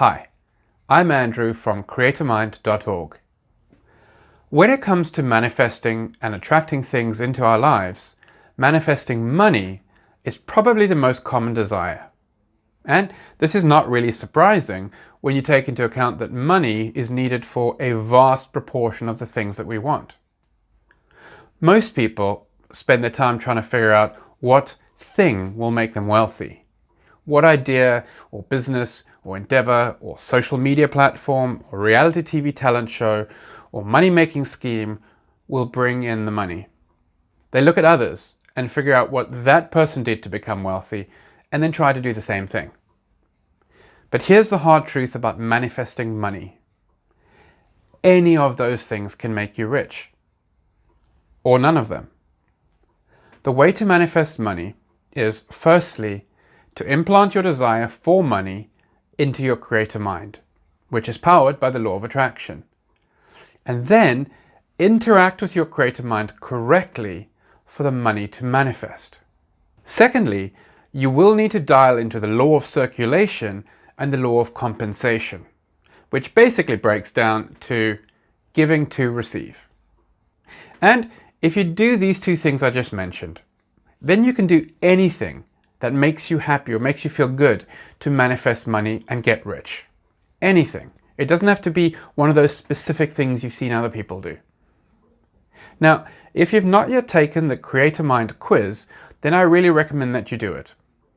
Hi, I'm Andrew from creatormind.org. When it comes to manifesting and attracting things into our lives, manifesting money is probably the most common desire. And this is not really surprising when you take into account that money is needed for a vast proportion of the things that we want. Most people spend their time trying to figure out what thing will make them wealthy. What idea or business or endeavor or social media platform or reality TV talent show or money-making scheme will bring in the money. They look at others and figure out what that person did to become wealthy and then try to do the same thing. But here's the hard truth about manifesting money. Any of those things can make you rich, or none of them. The way to manifest money is, firstly, to implant your desire for money into your creator mind, which is powered by the law of attraction. And then interact with your creator mind correctly for the money to manifest. Secondly, you will need to dial into the law of circulation and the law of compensation, which basically breaks down to giving to receive. And if you do these two things I just mentioned, then you can do anything that makes you happy or makes you feel good to manifest money and get rich. Anything. It doesn't have to be one of those specific things you've seen other people do. Now, if you've not yet taken the Creator Mind quiz, then I really recommend that you do it.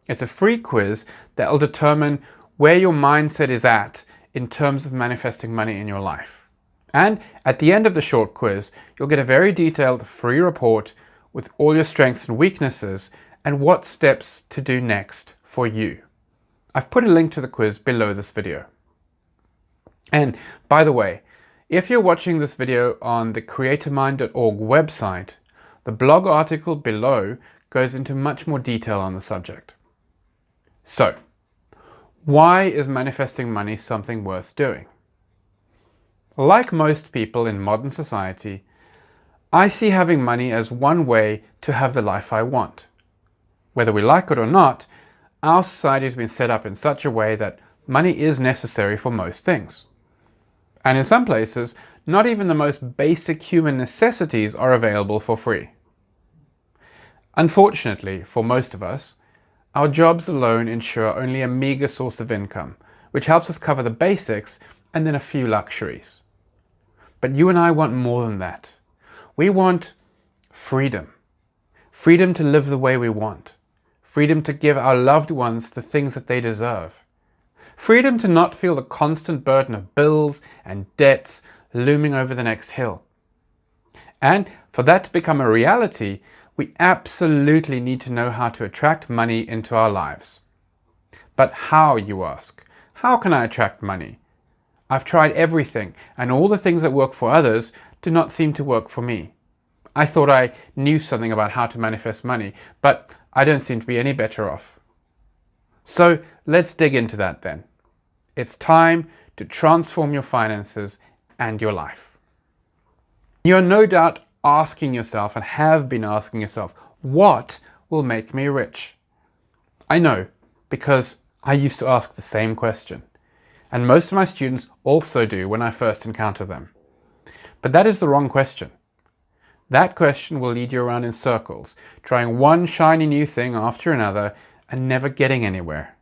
It's a free quiz that will determine where your mindset is at in terms of manifesting money in your life. And at the end of the short quiz, you'll get a very detailed free report with all your strengths and weaknesses and what steps to do next for you. I've put a link to the quiz below this video. And by the way, if you're watching this video on the creatormind.org website, the blog article below goes into much more detail on the subject. So, why is manifesting money something worth doing? Like most people in modern society, I see having money as one way to have the life I want. Whether we like it or not, our society has been set up in such a way that money is necessary for most things. And in some places, not even the most basic human necessities are available for free. Unfortunately, for most of us, our jobs alone ensure only a meager source of income, which helps us cover the basics and then a few luxuries. But you and I want more than that. We want freedom. Freedom to live the way we want. Freedom to give our loved ones the things that they deserve. Freedom to not feel the constant burden of bills and debts looming over the next hill. And for that to become a reality, we absolutely need to know how to attract money into our lives. But how, you ask? How can I attract money? I've tried everything, and all the things that work for others do not seem to work for me. I thought I knew something about how to manifest money, but I don't seem to be any better off. So let's dig into that then. It's time to transform your finances and your life. You're no doubt asking yourself, and have been asking yourself, what will make me rich? I know, because I used to ask the same question. And most of my students also do when I first encounter them. But that is the wrong question. That question will lead you around in circles, trying one shiny new thing after another and never getting anywhere.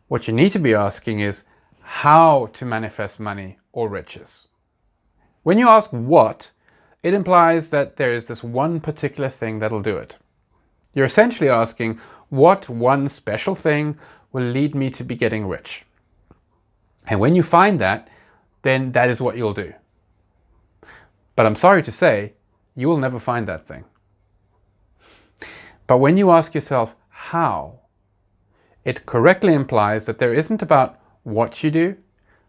What you need to be asking is how to manifest money or riches. When you ask what, it implies that there is this one particular thing that'll do it. You're essentially asking what one special thing will lead me to be getting rich. And when you find that, then that is what you'll do. But I'm sorry to say, you will never find that thing. But when you ask yourself how, it correctly implies that there isn't about what you do,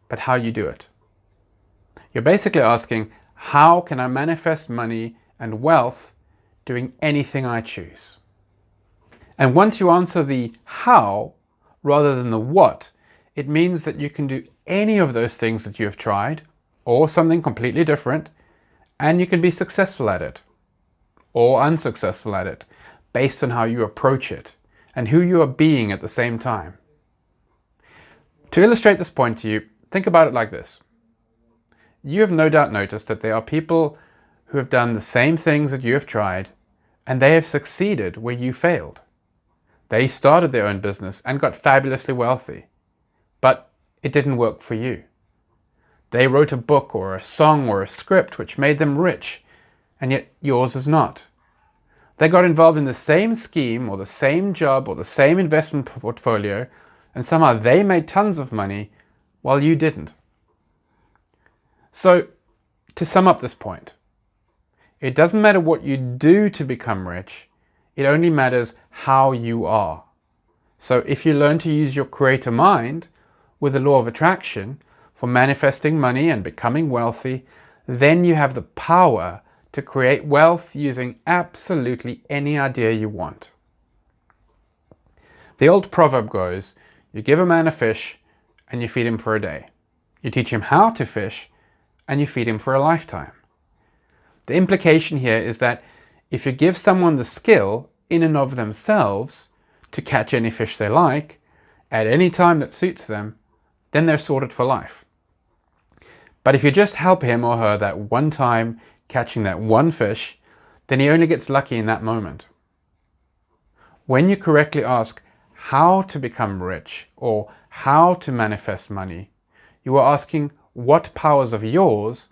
but how you do it. You're basically asking, how can I manifest money and wealth doing anything I choose? And once you answer the how rather than the what, it means that you can do any of those things that you have tried, or something completely different, and you can be successful at it, or unsuccessful at it, based on how you approach it, and who you are being at the same time. To illustrate this point to you, think about it like this. You have no doubt noticed that there are people who have done the same things that you have tried, and they have succeeded where you failed. They started their own business and got fabulously wealthy, but it didn't work for you. They wrote a book or a song or a script which made them rich, and yet yours is not. They got involved in the same scheme or the same job or the same investment portfolio, and somehow they made tons of money while you didn't. So, to sum up this point, it doesn't matter what you do to become rich, it only matters how you are. So if you learn to use your creator mind with the law of attraction for manifesting money and becoming wealthy, then you have the power to create wealth using absolutely any idea you want. The old proverb goes, you give a man a fish and you feed him for a day. You teach him how to fish and you feed him for a lifetime. The implication here is that if you give someone the skill in and of themselves to catch any fish they like, at any time that suits them, then they're sorted for life. But if you just help him or her that one time catching that one fish, then he only gets lucky in that moment. When you correctly ask how to become rich or how to manifest money, you are asking what powers of yours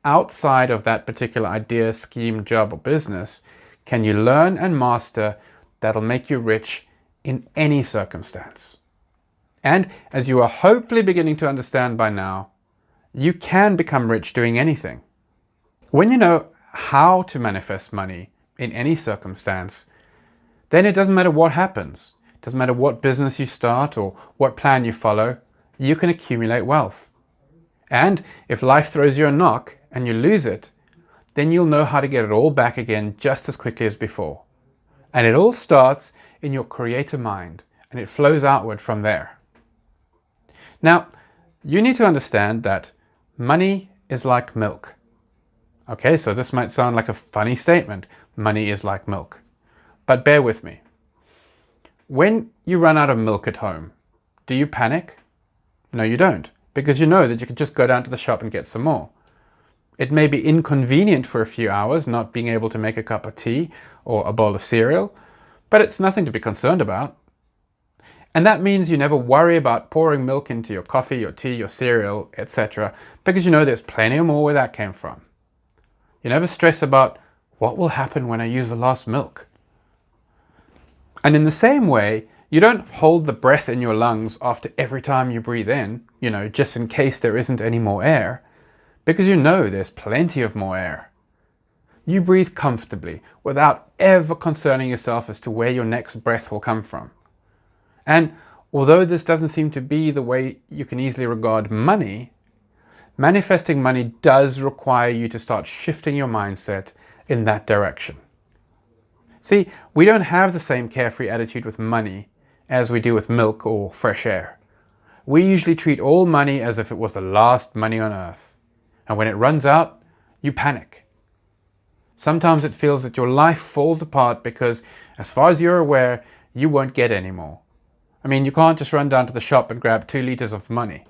outside of that particular idea, scheme, job, or business can you learn and master that'll make you rich in any circumstance. And as you are hopefully beginning to understand by now, you can become rich doing anything. When you know how to manifest money in any circumstance, then it doesn't matter what happens. It doesn't matter what business you start or what plan you follow, you can accumulate wealth. And if life throws you a knock and you lose it, then you'll know how to get it all back again just as quickly as before. And it all starts in your creator mind, and it flows outward from there. Now, you need to understand that money is like milk. Okay, so this might sound like a funny statement. Money is like milk. But bear with me. When you run out of milk at home, do you panic? No, you don't, because you know that you can just go down to the shop and get some more. It may be inconvenient for a few hours not being able to make a cup of tea or a bowl of cereal, but it's nothing to be concerned about. And that means you never worry about pouring milk into your coffee, your tea, your cereal, etc., because you know there's plenty more where that came from. You never stress about what will happen when I use the last milk. And in the same way, you don't hold the breath in your lungs after every time you breathe in, just in case there isn't any more air, because you know there's plenty of more air. You breathe comfortably without ever concerning yourself as to where your next breath will come from. And although this doesn't seem to be the way you can easily regard money, manifesting money does require you to start shifting your mindset in that direction. See, we don't have the same carefree attitude with money as we do with milk or fresh air. We usually treat all money as if it was the last money on earth. And when it runs out, you panic. Sometimes it feels that your life falls apart because, as far as you're aware, you won't get any more. I mean, you can't just run down to the shop and grab 2 liters of money.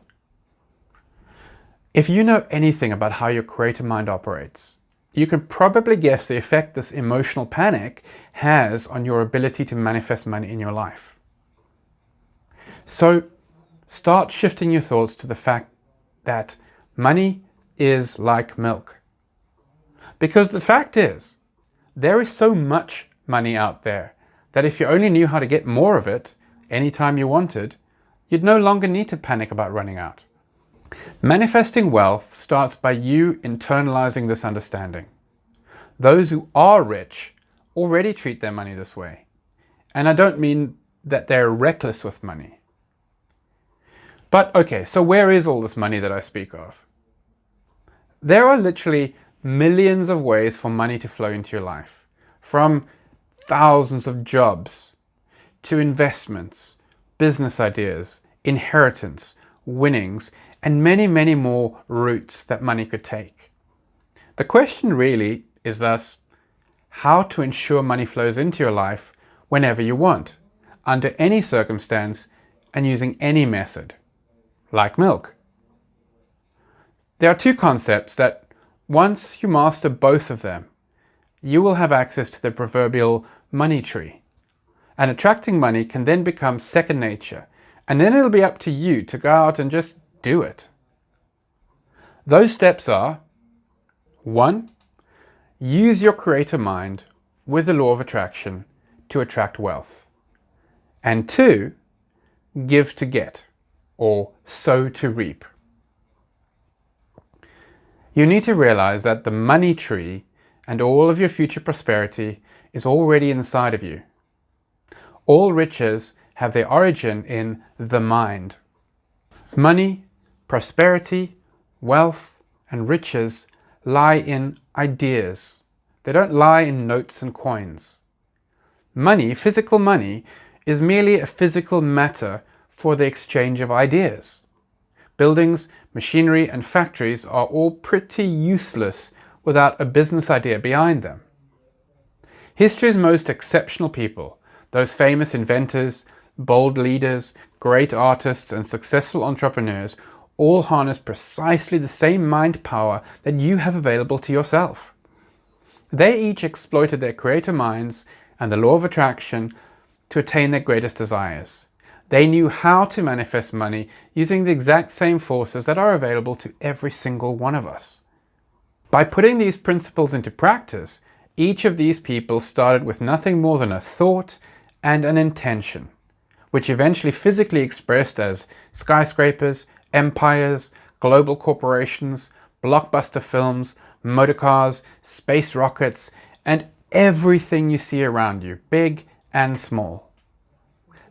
If you know anything about how your creator mind operates, you can probably guess the effect this emotional panic has on your ability to manifest money in your life. So start shifting your thoughts to the fact that money is like milk. Because the fact is, there is so much money out there that if you only knew how to get more of it anytime you wanted, you'd no longer need to panic about running out. Manifesting wealth starts by you internalizing this understanding. Those who are rich already treat their money this way. And I don't mean that they're reckless with money. But okay, so where is all this money that I speak of? There are literally millions of ways for money to flow into your life, from thousands of jobs to investments, business ideas, inheritance, winnings, and many, many more routes that money could take. The question really is thus, how to ensure money flows into your life whenever you want, under any circumstance, and using any method. like milk. There are two concepts that once you master both of them, you will have access to the proverbial money tree. And attracting money can then become second nature, and then it'll be up to you to go out and just do it. Those steps are: 1. Use your creator mind with the law of attraction to attract wealth. And 2. Give to get, or sow to reap. You need to realize that the money tree and all of your future prosperity is already inside of you. All riches have their origin in the mind. Money, prosperity, wealth, and riches lie in ideas. They don't lie in notes and coins. Money, physical money, is merely a physical matter for the exchange of ideas. Buildings, machinery, and factories are all pretty useless without a business idea behind them. History's most exceptional people, those famous inventors, bold leaders, great artists, and successful entrepreneurs, all harness precisely the same mind power that you have available to yourself. They each exploited their creator minds and the law of attraction to attain their greatest desires. They knew how to manifest money using the exact same forces that are available to every single one of us. By putting these principles into practice, each of these people started with nothing more than a thought and an intention, which eventually physically expressed as skyscrapers, empires, global corporations, blockbuster films, motorcars, space rockets, and everything you see around you, big and small.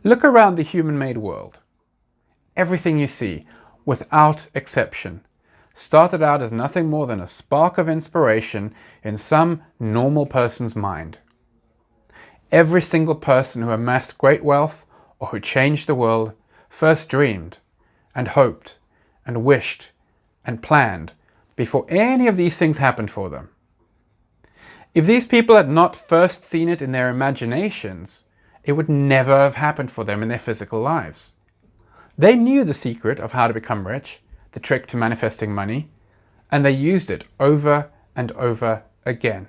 Look around the human-made world. Everything you see, without exception, started out as nothing more than a spark of inspiration in some normal person's mind. Every single person who amassed great wealth or who changed the world first dreamed and hoped and wished and planned before any of these things happened for them. If these people had not first seen it in their imaginations, it would never have happened for them in their physical lives. They knew the secret of how to become rich, the trick to manifesting money, and they used it over and over again.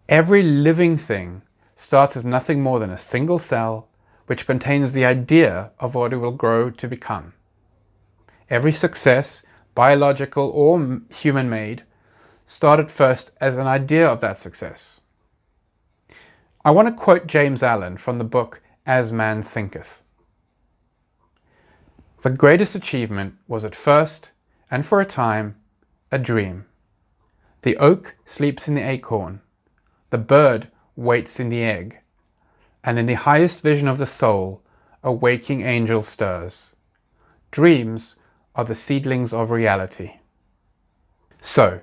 Every living thing starts as nothing more than a single cell which contains the idea of what it will grow to become. Every success, biological or human-made, started first as an idea of that success. I want to quote James Allen from the book As Man Thinketh. The greatest achievement was at first, and for a time, a dream. The oak sleeps in the acorn, the bird waits in the egg, and in the highest vision of the soul, a waking angel stirs. Dreams are the seedlings of reality. So,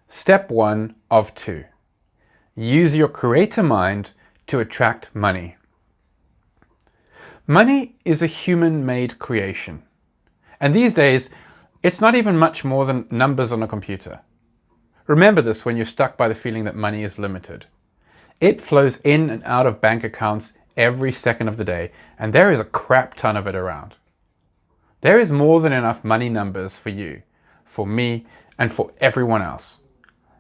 step 1 of 2. Use your creator mind to attract money. Money is a human-made creation. And these days, it's not even much more than numbers on a computer. Remember this when you're stuck by the feeling that money is limited. It flows in and out of bank accounts every second of the day, and there is a crap ton of it around. There is more than enough money numbers for you, for me, and for everyone else.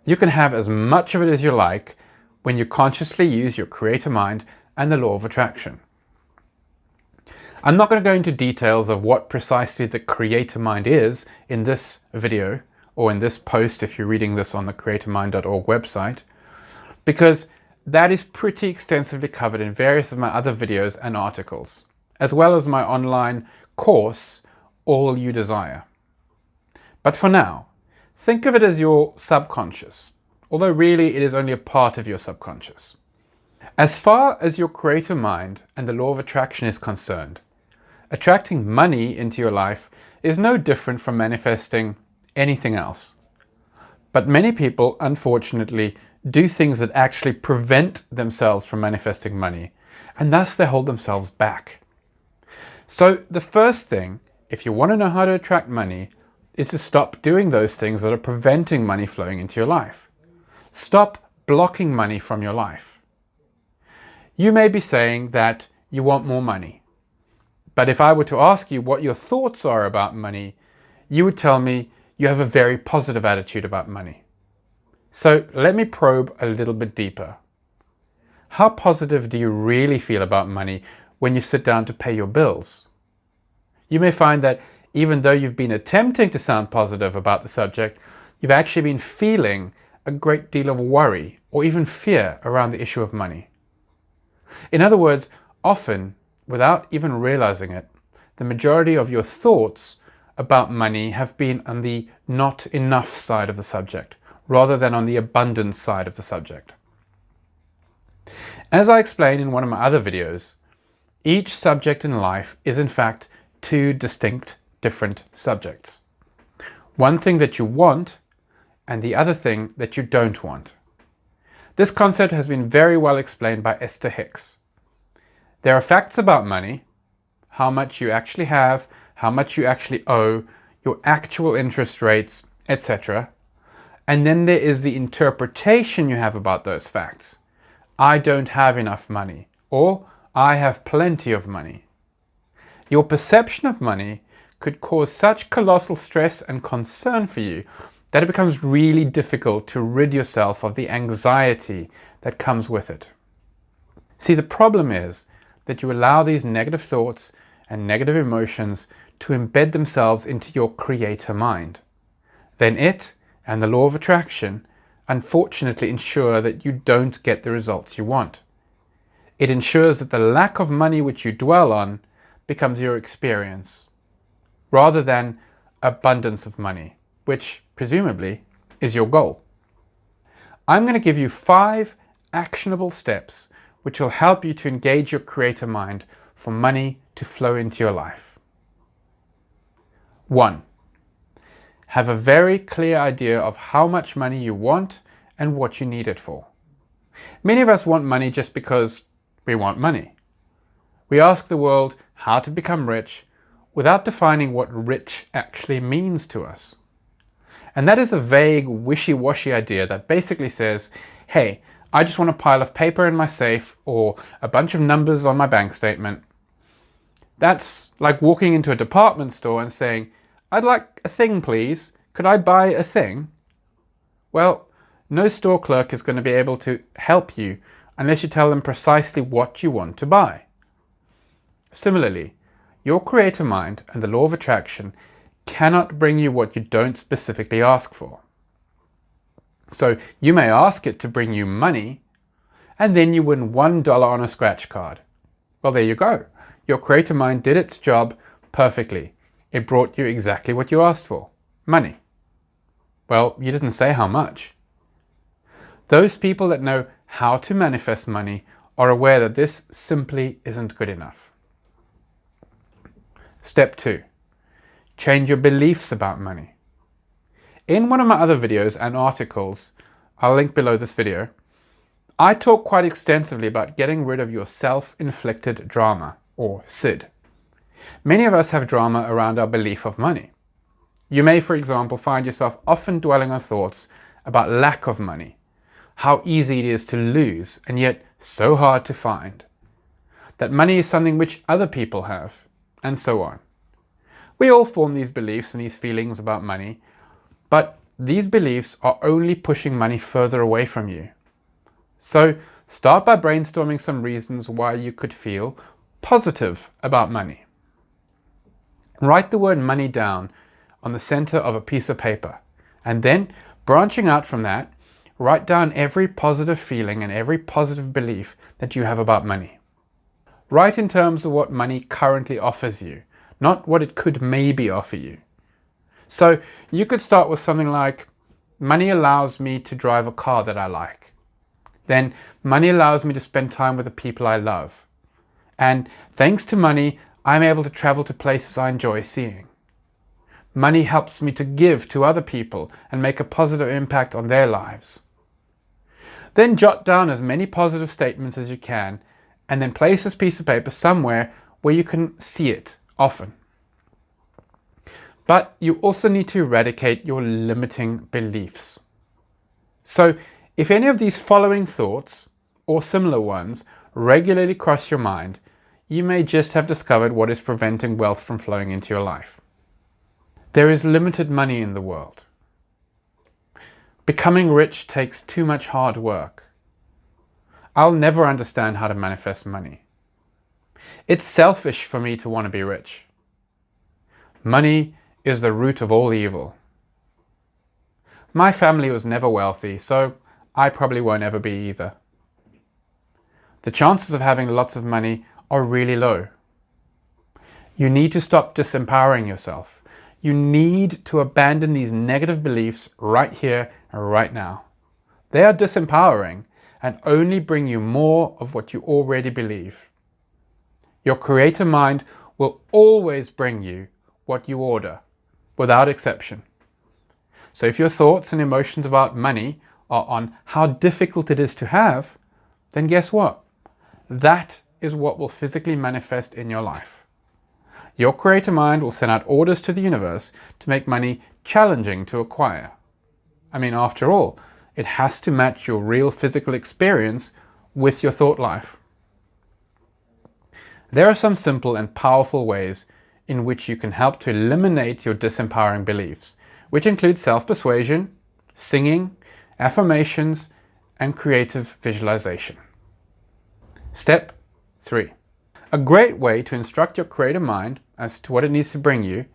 You can have as much of it as you like when you consciously use your creator mind and the law of attraction. I'm not going to go into details of what precisely the creator mind is in this video or in this post if you're reading this on the creatormind.org website, because that is pretty extensively covered in various of my other videos and articles, as well as my online course, All You Desire. But for now, think of it as your subconscious, although really it is only a part of your subconscious. As far as your creator mind and the law of attraction is concerned, attracting money into your life is no different from manifesting anything else. But many people, unfortunately, do things that actually prevent themselves from manifesting money, and thus they hold themselves back. So the first thing, if you want to know how to attract money, is to stop doing those things that are preventing money flowing into your life. Stop blocking money from your life. You may be saying that you want more money. But if I were to ask you what your thoughts are about money, you would tell me you have a very positive attitude about money. So let me probe a little bit deeper. How positive do you really feel about money when you sit down to pay your bills? You may find that even though you've been attempting to sound positive about the subject, you've actually been feeling a great deal of worry or even fear around the issue of money. In other words, often, without even realizing it, the majority of your thoughts about money have been on the not enough side of the subject, rather than on the abundance side of the subject. As I explained in one of my other videos, each subject in life is in fact two distinct, different subjects. One thing that you want and the other thing that you don't want. This concept has been very well explained by Esther Hicks. There are facts about money, how much you actually have, how much you actually owe, your actual interest rates, etc. And then there is the interpretation you have about those facts. I don't have enough money, or I have plenty of money. Your perception of money could cause such colossal stress and concern for you that it becomes really difficult to rid yourself of the anxiety that comes with it. See, the problem is that you allow these negative thoughts and negative emotions to embed themselves into your creator mind. Then it and the law of attraction unfortunately ensure that you don't get the results you want. It ensures that the lack of money which you dwell on becomes your experience, rather than abundance of money, which presumably is your goal. I'm going to give you 5 actionable steps which will help you to engage your creator mind for money to flow into your life. 1. Have a very clear idea of how much money you want and what you need it for. Many of us want money just because we want money. We ask the world how to become rich without defining what rich actually means to us. And that is a vague, wishy-washy idea that basically says, hey, I just want a pile of paper in my safe or a bunch of numbers on my bank statement. That's like walking into a department store and saying, I'd like a thing, please. Could I buy a thing? Well, no store clerk is going to be able to help you unless you tell them precisely what you want to buy. Similarly, your creator mind and the law of attraction cannot bring you what you don't specifically ask for. So you may ask it to bring you money, and then you win $1 on a scratch card. Well, there you go. Your creator mind did its job perfectly. It brought you exactly what you asked for, money. Well, you didn't say how much. Those people that know how to manifest money are aware that this simply isn't good enough. Step 2. Change your beliefs about money. In one of my other videos and articles, I'll link below this video, I talk quite extensively about getting rid of your self-inflicted drama, or SID. Many of us have drama around our belief of money. You may, for example, find yourself often dwelling on thoughts about lack of money, how easy it is to lose and yet so hard to find, that money is something which other people have, and so on. We all form these beliefs and these feelings about money, but these beliefs are only pushing money further away from you. So start by brainstorming some reasons why you could feel positive about money. Write the word money down on the center of a piece of paper, and then, branching out from that, write down every positive feeling and every positive belief that you have about money. Write in terms of what money currently offers you, not what it could maybe offer you. So you could start with something like, money allows me to drive a car that I like. Then money allows me to spend time with the people I love. And thanks to money, I'm able to travel to places I enjoy seeing. Money helps me to give to other people and make a positive impact on their lives. Then jot down as many positive statements as you can, and then place this piece of paper somewhere where you can see it often. But you also need to eradicate your limiting beliefs. So if any of these following thoughts, or similar ones, regularly cross your mind, you may just have discovered what is preventing wealth from flowing into your life. There is limited money in the world. Becoming rich takes too much hard work. I'll never understand how to manifest money. It's selfish for me to want to be rich. Money is the root of all evil. My family was never wealthy, so I probably won't ever be either. The chances of having lots of money are really low. You need to stop disempowering yourself. You need to abandon these negative beliefs right here and right now. They are disempowering and only bring you more of what you already believe. Your creator mind will always bring you what you order, without exception. So if your thoughts and emotions about money are on how difficult it is to have, then guess what? That is what will physically manifest in your life. Your creator mind will send out orders to the universe to make money challenging to acquire. I mean, after all, it has to match your real physical experience with your thought life. There are some simple and powerful ways in which you can help to eliminate your disempowering beliefs, which include self-persuasion, singing, affirmations, and creative visualization. Step 3. A great way to instruct your creative mind as to what it needs to bring you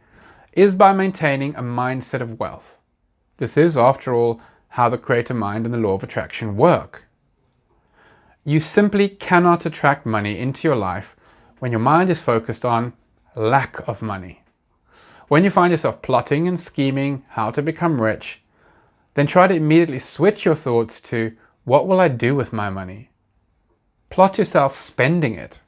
is by maintaining a mindset of wealth. This is, after all, how the creative mind and the law of attraction work. You simply cannot attract money into your life when your mind is focused on lack of money. When you find yourself plotting and scheming how to become rich, then try to immediately switch your thoughts to, what will I do with my money? Plot yourself spending it.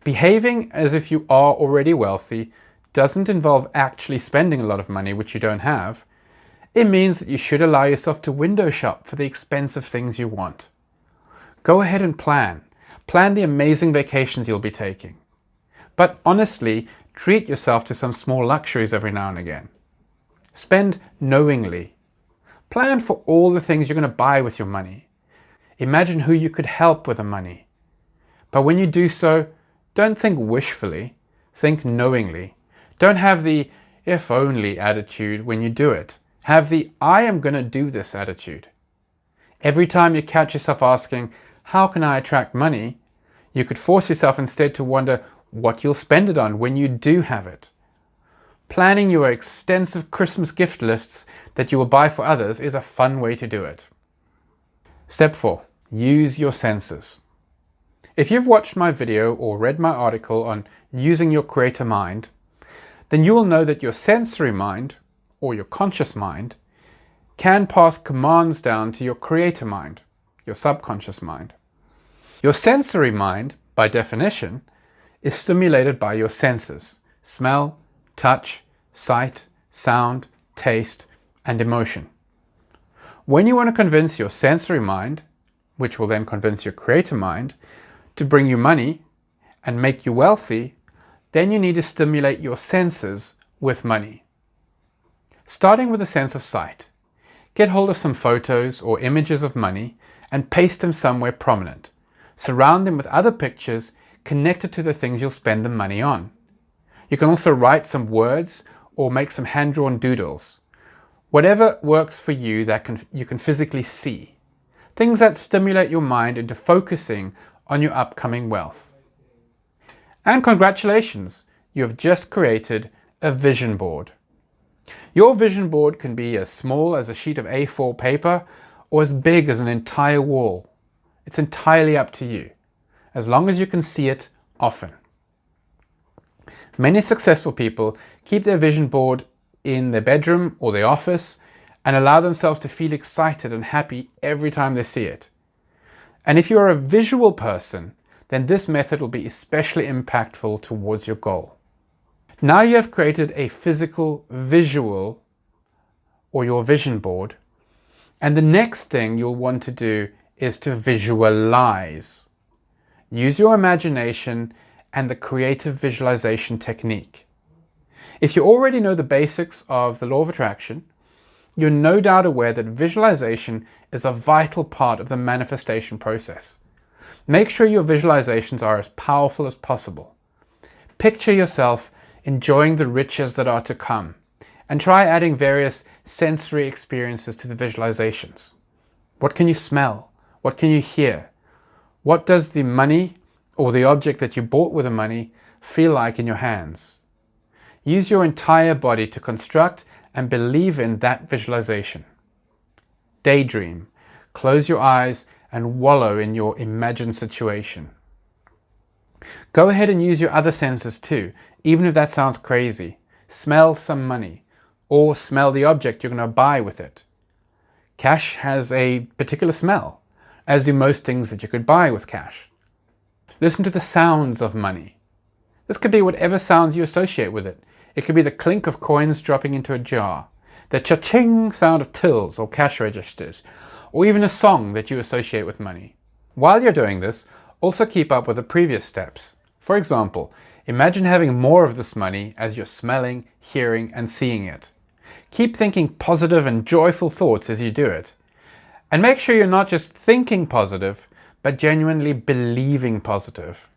Behaving as if you are already wealthy doesn't involve actually spending a lot of money which you don't have. It means that you should allow yourself to window shop for the expensive things you want. Go ahead and plan. Plan the amazing vacations you'll be taking. But honestly, treat yourself to some small luxuries every now and again. Spend knowingly. Plan for all the things you're going to buy with your money. Imagine who you could help with the money. But when you do so, don't think wishfully, think knowingly. Don't have the if only attitude when you do it. Have the I am going to do this attitude. Every time you catch yourself asking, how can I attract money? You could force yourself instead to wonder what you'll spend it on when you do have it. Planning your extensive Christmas gift lists that you will buy for others is a fun way to do it. Step 4. Use your senses. If you've watched my video or read my article on using your creator mind, then you will know that your sensory mind, or your conscious mind, can pass commands down to your creator mind, your subconscious mind. Your sensory mind, by definition, is stimulated by your senses: smell, touch, sight, sound, taste, and emotion. When you want to convince your sensory mind, which will then convince your creator mind, to bring you money and make you wealthy, then you need to stimulate your senses with money. Starting with a sense of sight, get hold of some photos or images of money and paste them somewhere prominent. Surround them with other pictures connected to the things you'll spend the money on. You can also write some words or make some hand-drawn doodles. Whatever works for you that you can physically see. Things that stimulate your mind into focusing on your upcoming wealth. And congratulations, you have just created a vision board. Your vision board can be as small as a sheet of A4 paper or as big as an entire wall. It's entirely up to you, as long as you can see it often. Many successful people keep their vision board in their bedroom or their office and allow themselves to feel excited and happy every time they see it. And if you're a visual person, then this method will be especially impactful towards your goal. Now you have created a physical visual or your vision board, and the next thing you'll want to do is to visualize. Use your imagination and the creative visualization technique. If you already know the basics of the law of attraction, you're no doubt aware that visualization is a vital part of the manifestation process. Make sure your visualizations are as powerful as possible. Picture yourself enjoying the riches that are to come, and try adding various sensory experiences to the visualizations. What can you smell? What can you hear? What does the money or the object that you bought with the money feel like in your hands? Use your entire body to construct and believe in that visualization. Daydream. Close your eyes and wallow in your imagined situation. Go ahead and use your other senses too, even if that sounds crazy. Smell some money, or smell the object you're going to buy with it. Cash has a particular smell, as do most things that you could buy with cash. Listen to the sounds of money. This could be whatever sounds you associate with it. It could be the clink of coins dropping into a jar, the cha-ching sound of tills or cash registers, or even a song that you associate with money. While you're doing this, also keep up with the previous steps. For example, imagine having more of this money as you're smelling, hearing, and seeing it. Keep thinking positive and joyful thoughts as you do it. And make sure you're not just thinking positive, but genuinely believing positive.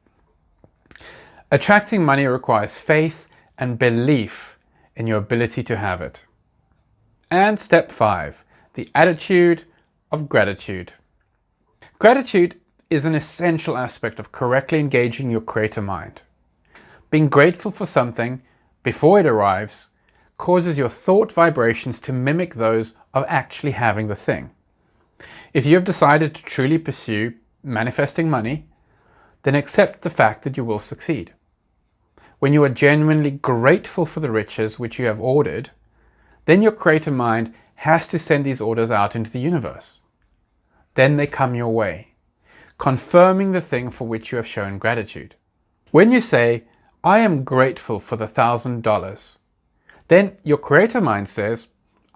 Attracting money requires faith and belief in your ability to have it. And step 5, the attitude of gratitude. Gratitude is an essential aspect of correctly engaging your creator mind. Being grateful for something before it arrives causes your thought vibrations to mimic those of actually having the thing. If you have decided to truly pursue manifesting money, then accept the fact that you will succeed. When you are genuinely grateful for the riches which you have ordered, then your creator mind has to send these orders out into the universe. Then they come your way, confirming the thing for which you have shown gratitude. When you say, "I am grateful for the $1,000," then your creator mind says,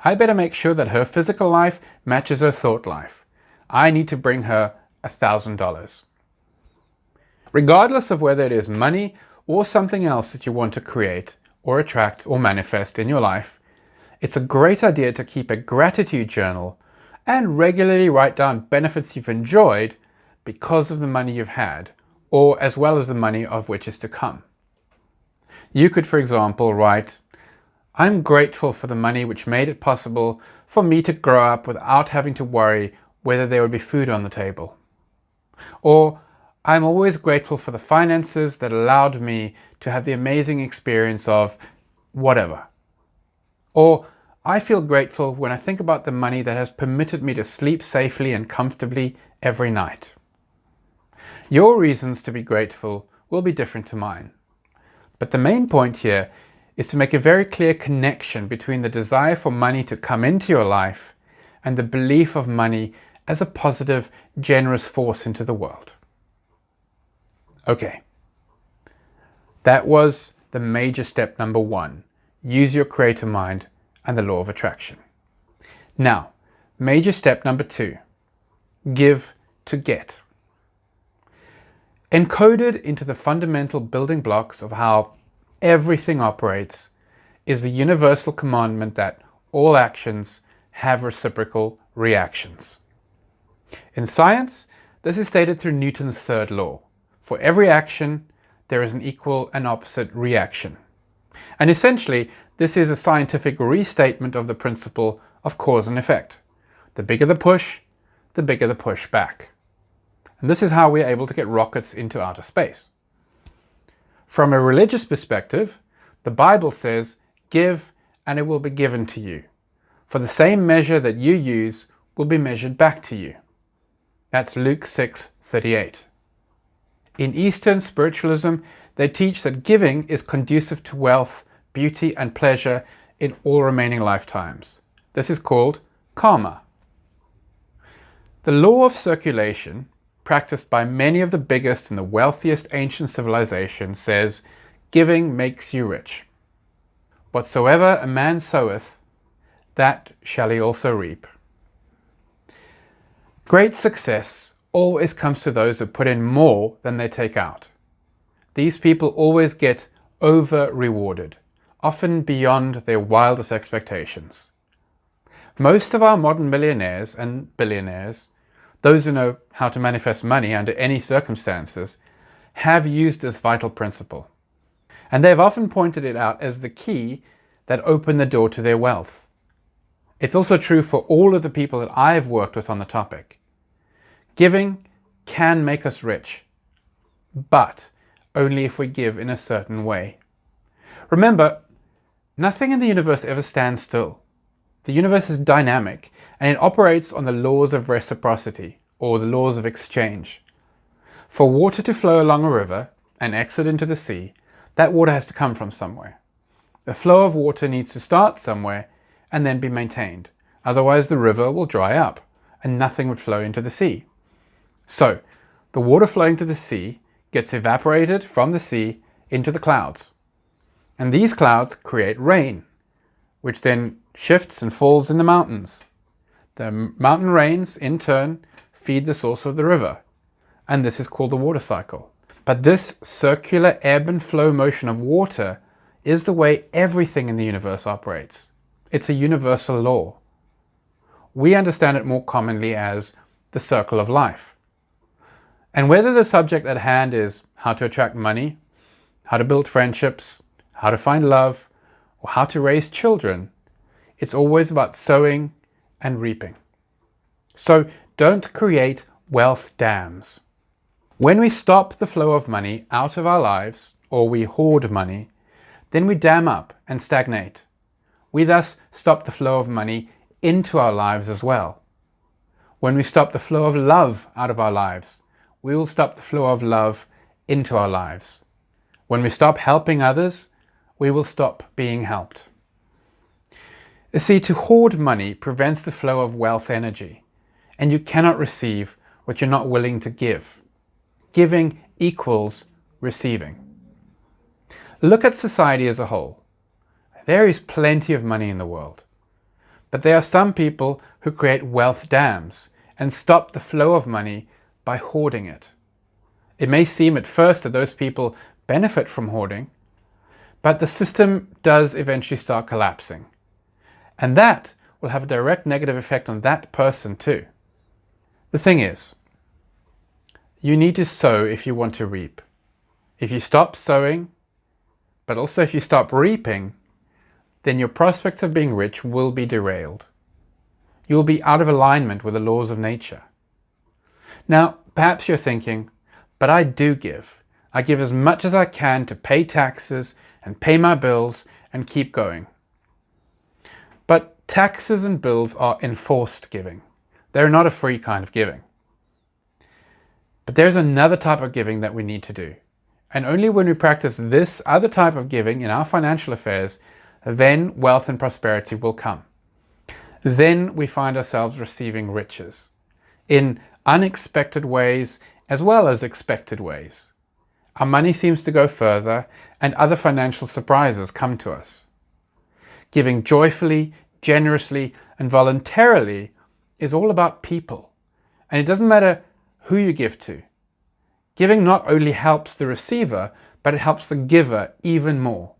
"I better make sure that her physical life matches her thought life. I need to bring her $1,000. Regardless of whether it is money or something else that you want to create or attract or manifest in your life, it's a great idea to keep a gratitude journal and regularly write down benefits you've enjoyed because of the money you've had, or as well as the money of which is to come. You could, for example, write, "I'm grateful for the money which made it possible for me to grow up without having to worry whether there would be food on the table." Or, "I'm always grateful for the finances that allowed me to have the amazing experience of whatever." Or, "I feel grateful when I think about the money that has permitted me to sleep safely and comfortably every night." Your reasons to be grateful will be different to mine. But the main point here is to make a very clear connection between the desire for money to come into your life and the belief of money as a positive, generous force into the world. Okay, that was the major step number 1. Use your creator mind and the law of attraction. Now, major step number 2. Give to get. Encoded into the fundamental building blocks of how everything operates is the universal commandment that all actions have reciprocal reactions. In science, this is stated through Newton's third law. For every action, there is an equal and opposite reaction. And essentially, this is a scientific restatement of the principle of cause and effect. The bigger the push, the bigger the push back. And this is how we are able to get rockets into outer space. From a religious perspective, the Bible says, "Give and it will be given to you. For the same measure that you use will be measured back to you." That's Luke 6:38. In Eastern spiritualism, they teach that giving is conducive to wealth, beauty, and pleasure in all remaining lifetimes. This is called karma. The law of circulation, practiced by many of the biggest and the wealthiest ancient civilizations, says, "Giving makes you rich. Whatsoever a man soweth, that shall he also reap." Great success always comes to those who put in more than they take out. These people always get over-rewarded, often beyond their wildest expectations. Most of our modern millionaires and billionaires those who know how to manifest money under any circumstances, have used this vital principle. And they've often pointed it out as the key that opened the door to their wealth. It's also true for all of the people that I've worked with on the topic. Giving can make us rich, but only if we give in a certain way. Remember, nothing in the universe ever stands still. The universe is dynamic and it operates on the laws of reciprocity, or the laws of exchange. For water to flow along a river and exit into the sea, that water has to come from somewhere. The flow of water needs to start somewhere and then be maintained. Otherwise the river will dry up and nothing would flow into the sea. So, the water flowing to the sea gets evaporated from the sea into the clouds. And these clouds create rain, which then shifts and falls in the mountains. The mountain rains, in turn, feed the source of the river. And this is called the water cycle. But this circular ebb and flow motion of water is the way everything in the universe operates. It's a universal law. We understand it more commonly as the circle of life. And whether the subject at hand is how to attract money, how to build friendships, how to find love, or how to raise children, it's always about sowing and reaping. So don't create wealth dams. When we stop the flow of money out of our lives, or we hoard money, then we dam up and stagnate. We thus stop the flow of money into our lives as well. When we stop the flow of love out of our lives, we will stop the flow of love into our lives. When we stop helping others, we will stop being helped. You see, to hoard money prevents the flow of wealth energy, and you cannot receive what you're not willing to give. Giving equals receiving. Look at society as a whole. There is plenty of money in the world, but there are some people who create wealth dams and stop the flow of money by hoarding it. It may seem at first that those people benefit from hoarding, but the system does eventually start collapsing. And that will have a direct negative effect on that person too. The thing is, you need to sow if you want to reap. If you stop sowing, but also if you stop reaping, then your prospects of being rich will be derailed. You will be out of alignment with the laws of nature. Now, perhaps you're thinking, but I do give. I give as much as I can to pay taxes and pay my bills and keep going. But taxes and bills are enforced giving. They're not a free kind of giving. But there's another type of giving that we need to do. And only when we practice this other type of giving in our financial affairs, then wealth and prosperity will come. Then we find ourselves receiving riches in unexpected ways as well as expected ways. Our money seems to go further and other financial surprises come to us. Giving joyfully, generously, and voluntarily is all about people. And it doesn't matter who you give to. Giving not only helps the receiver, but it helps the giver even more.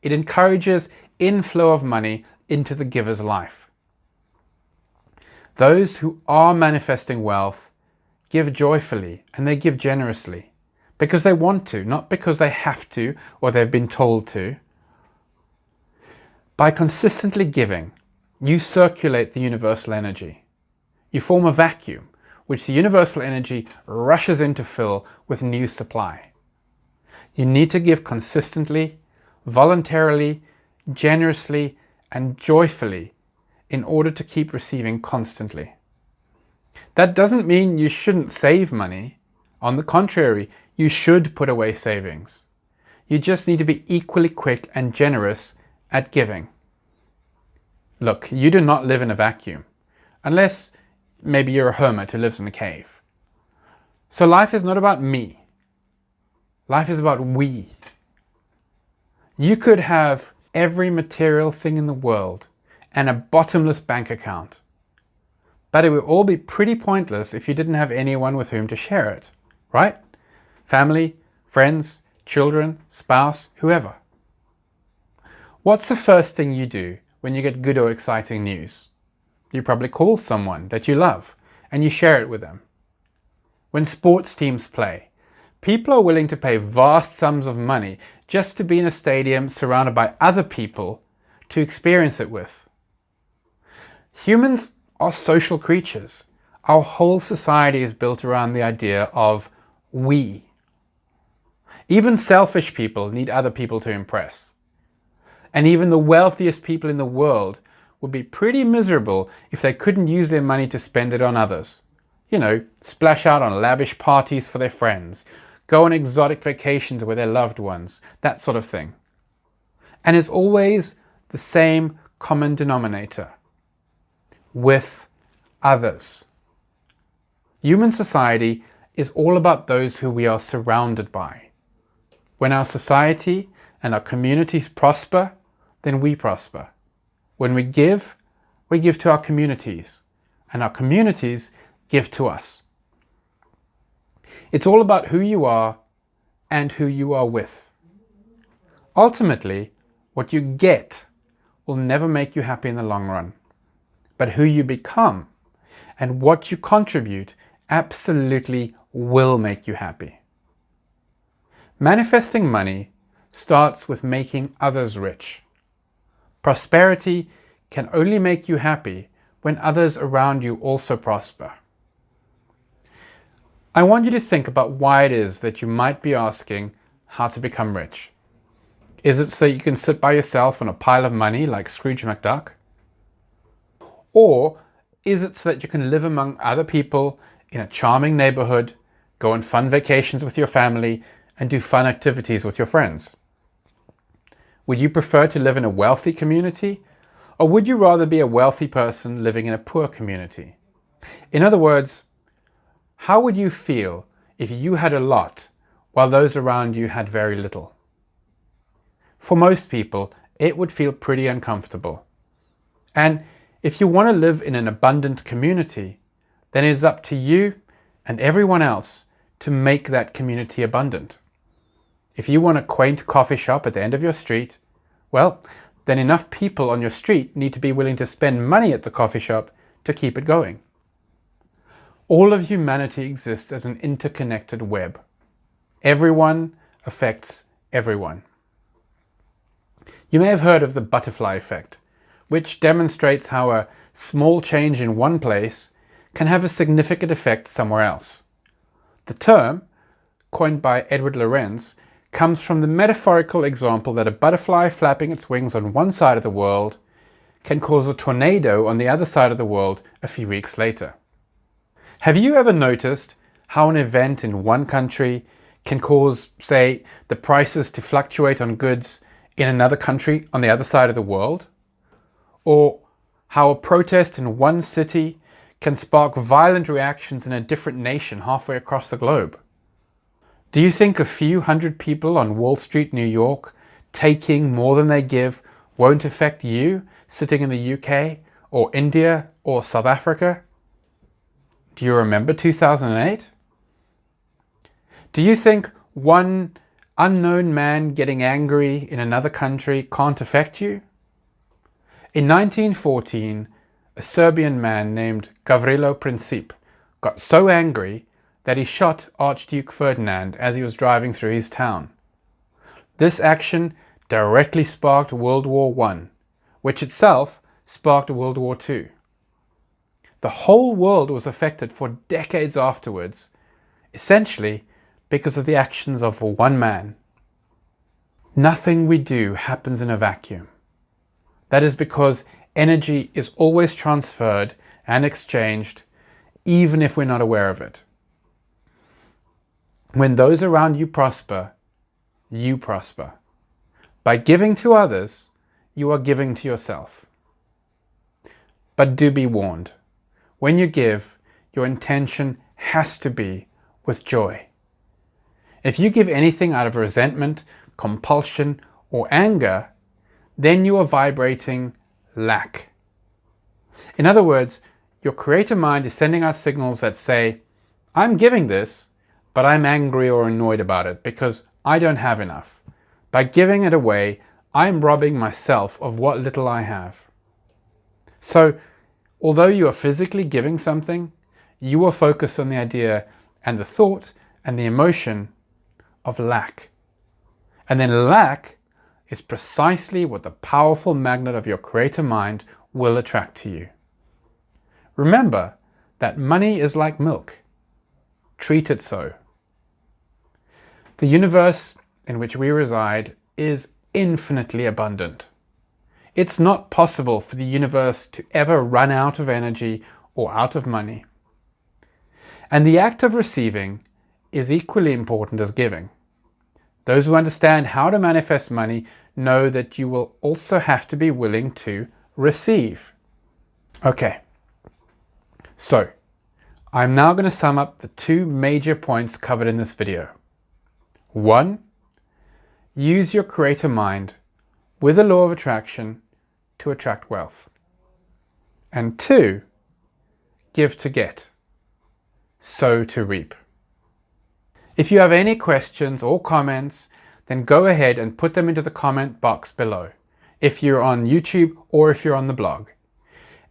It encourages inflow of money into the giver's life. Those who are manifesting wealth give joyfully and they give generously because they want to, not because they have to or they've been told to. By consistently giving, you circulate the universal energy. You form a vacuum which the universal energy rushes in to fill with new supply. You need to give consistently, voluntarily, generously, and joyfully in order to keep receiving constantly. That doesn't mean you shouldn't save money. On the contrary, you should put away savings. You just need to be equally quick and generous at giving. Look, you do not live in a vacuum, unless maybe you're a hermit who lives in a cave. So life is not about me. Life is about we. You could have every material thing in the world and a bottomless bank account. But it would all be pretty pointless if you didn't have anyone with whom to share it, right? Family, friends, children, spouse, whoever. What's the first thing you do when you get good or exciting news? You probably call someone that you love and you share it with them. When sports teams play, people are willing to pay vast sums of money just to be in a stadium surrounded by other people to experience it with. Humans are social creatures. Our whole society is built around the idea of we. Even selfish people need other people to impress. And even the wealthiest people in the world would be pretty miserable if they couldn't use their money to spend it on others. You know, splash out on lavish parties for their friends, go on exotic vacations with their loved ones, that sort of thing. And it's always the same common denominator: with others. Human society is all about those who we are surrounded by. When our society and our communities prosper, then we prosper. When we give to our communities, and our communities give to us. It's all about who you are and who you are with. Ultimately, what you get will never make you happy in the long run, but who you become and what you contribute absolutely will make you happy. Manifesting money starts with making others rich. Prosperity can only make you happy when others around you also prosper. I want you to think about why it is that you might be asking how to become rich. Is it so you can sit by yourself on a pile of money like Scrooge McDuck? Or is it so that you can live among other people in a charming neighborhood, go on fun vacations with your family, and do fun activities with your friends? Would you prefer to live in a wealthy community, or would you rather be a wealthy person living in a poor community? In other words, how would you feel if you had a lot while those around you had very little? For most people, it would feel pretty uncomfortable. And if you want to live in an abundant community, then it is up to you and everyone else to make that community abundant. If you want a quaint coffee shop at the end of your street, well, then enough people on your street need to be willing to spend money at the coffee shop to keep it going. All of humanity exists as an interconnected web. Everyone affects everyone. You may have heard of the butterfly effect, which demonstrates how a small change in one place can have a significant effect somewhere else. The term, coined by Edward Lorenz, comes from the metaphorical example that a butterfly flapping its wings on one side of the world can cause a tornado on the other side of the world a few weeks later. Have you ever noticed how an event in one country can cause, say, the prices to fluctuate on goods in another country on the other side of the world? Or how a protest in one city can spark violent reactions in a different nation halfway across the globe? Do you think a few hundred people on Wall Street, New York, taking more than they give won't affect you sitting in the UK or India or South Africa? Do you remember 2008? Do you think one unknown man getting angry in another country can't affect you? In 1914, a Serbian man named Gavrilo Princip got so angry that he shot Archduke Ferdinand as he was driving through his town. This action directly sparked World War I, which itself sparked World War II. The whole world was affected for decades afterwards, essentially because of the actions of one man. Nothing we do happens in a vacuum. That is because energy is always transferred and exchanged, even if we're not aware of it. When those around you prosper, you prosper. By giving to others, you are giving to yourself. But do be warned. When you give, your intention has to be with joy. If you give anything out of resentment, compulsion, or anger, then you are vibrating lack. In other words, your creator mind is sending out signals that say, I'm giving this, but I'm angry or annoyed about it because I don't have enough. By giving it away, I'm robbing myself of what little I have. So, although you are physically giving something, you are focused on the idea and the thought and the emotion of lack. And then lack is precisely what the powerful magnet of your creator mind will attract to you. Remember that money is like milk. Treat it so. The universe in which we reside is infinitely abundant. It's not possible for the universe to ever run out of energy or out of money. And the act of receiving is equally important as giving. Those who understand how to manifest money know that you will also have to be willing to receive. Okay, so I'm now going to sum up the two major points covered in this video. 1. Use your creator mind with the law of attraction to attract wealth. And 2. Give to get, sow to reap. If you have any questions or comments, then go ahead and put them into the comment box below, if you're on YouTube or if you're on the blog.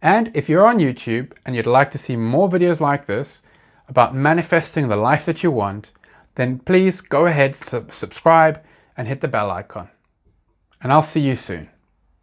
And if you're on YouTube and you'd like to see more videos like this about manifesting the life that you want, then please go ahead, subscribe and hit the bell icon. And I'll see you soon.